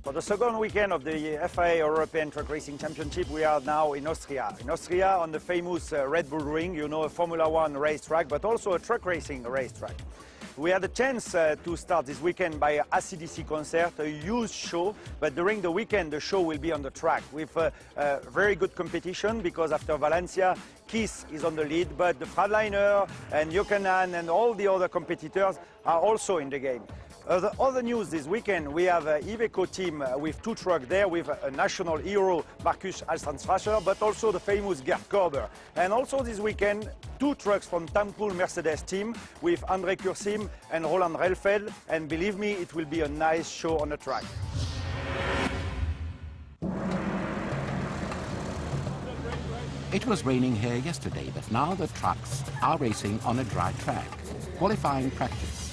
For the second weekend of the FIA European Truck Racing Championship, we are now in Austria. In Austria, on the famous Red Bull Ring, you know, a Formula One racetrack, but also a truck racing racetrack. We had a chance to start this weekend by a AC/DC concert, a huge show, but during the weekend the show will be on the track with a very good competition, because after Valencia, Kiss is on the lead, but the Freightliner and Jokenan and all the other competitors are also in the game. The other news this weekend, we have a Iveco team with two trucks there, with a national hero, Markus Alstrandschacher, but also the famous Gerd Korber. And also this weekend, two trucks from Tampool Mercedes team with André Kursim and Roland Relfeld. And believe me, it will be a nice show on the track. It was raining here yesterday, but now the trucks are racing on a dry track, qualifying practice.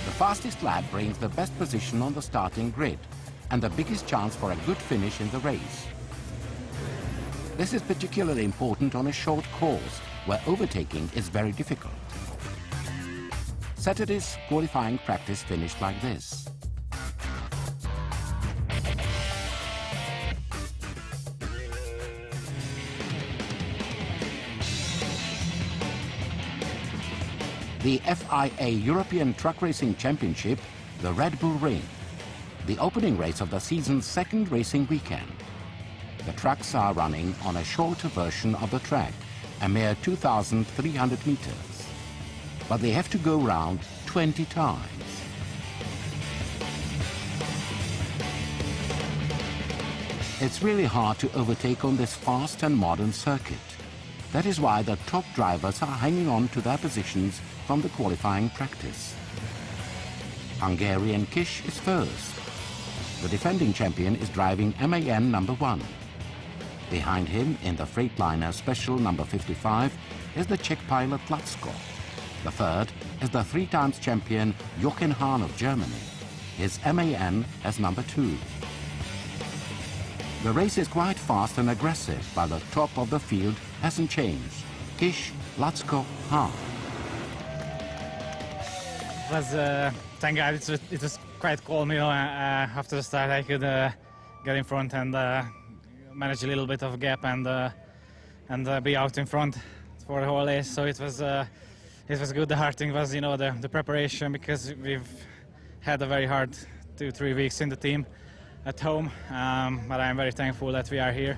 The fastest lap brings the best position on the starting grid and the biggest chance for a good finish in the race. This is particularly important on a short course where overtaking is very difficult. Saturday's qualifying practice finished like this. The FIA European Truck Racing Championship, the Red Bull Ring, the opening race of the season's second racing weekend. The trucks are running on a shorter version of the track, a mere 2,300 meters. But they have to go round 20 times. It's really hard to overtake on this fast and modern circuit. That is why the top drivers are hanging on to their positions from the qualifying practice. Hungarian Kish is first. The defending champion is driving MAN number 1. Behind him, in the Freightliner Special number 55, is the Czech pilot Latsko. The third is the 3-times champion Jochen Hahn of Germany. His MAN as number 2. The race is quite fast and aggressive, but the top of the field hasn't changed. Kish, Latsko, Hahn. Thank God it was quite calm, you know. After the start I could get in front and manage a little bit of a gap and be out in front for the whole race. So it was good. The hard thing was, you know, the preparation, because we've had a very hard 2-3 weeks in the team at home, but I'm very thankful that we are here.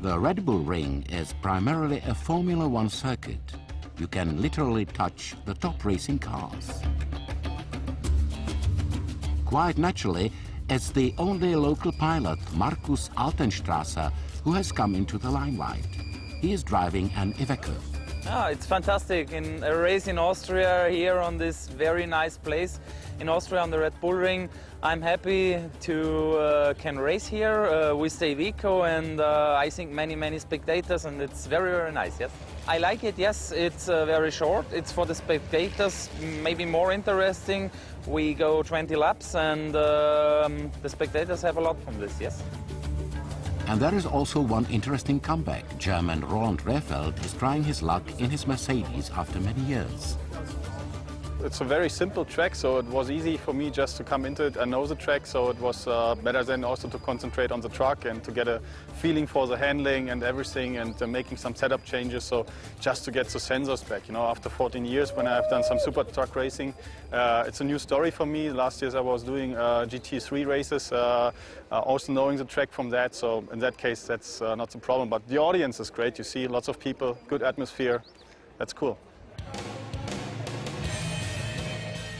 The Red Bull Ring is primarily a Formula One circuit. You can literally touch the top racing cars. Quite naturally, it's the only local pilot, Markus Altenstrasser, who has come into the limelight. He is driving an Iveco. It's fantastic. In a race in Austria, here on this very nice place in Austria on the Red Bull Ring, I'm happy to can race here with the Iveco, and I think many spectators, and it's very nice. Yes, I like it. Yes, it's very short. It's for the spectators, maybe more interesting. We go 20 laps, and the spectators have a lot from this. Yes. And there is also one interesting comeback. German Roland Relfeld is trying his luck in his Mercedes after many years. It's a very simple track, so it was easy for me just to come into it and know the track, so it was better then also to concentrate on the truck and to get a feeling for the handling and everything, and making some setup changes, so just to get the sensors back. You know, after 14 years when I've done some super truck racing, it's a new story for me. Last year I was doing GT3 races, also knowing the track from that, so in that case that's not the problem. But the audience is great, you see lots of people, good atmosphere, that's cool.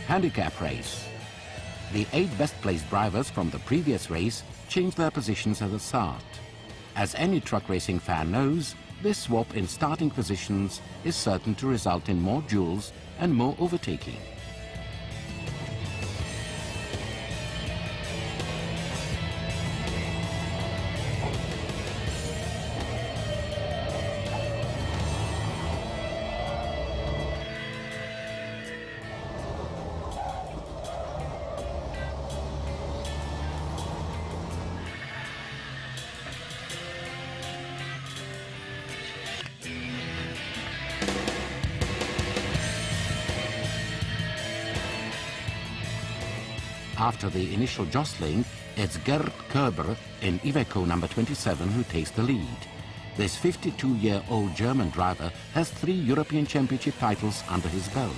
Handicap race. The 8 best-placed drivers from the previous race changed their positions at the start. As any truck racing fan knows, this swap in starting positions is certain to result in more duels and more overtaking. After the initial jostling, it's Gerd Körber in Iveco number 27 who takes the lead. This 52-year-old German driver has 3 European Championship titles under his belt.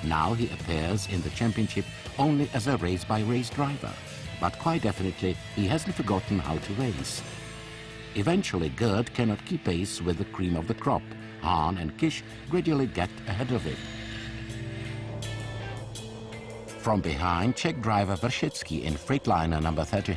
Now he appears in the championship only as a race-by-race driver, but quite definitely he hasn't forgotten how to race. Eventually Gerd cannot keep pace with the cream of the crop. Hahn and Kish gradually get ahead of him. From behind, Czech driver Vershetsky in Freightliner number 33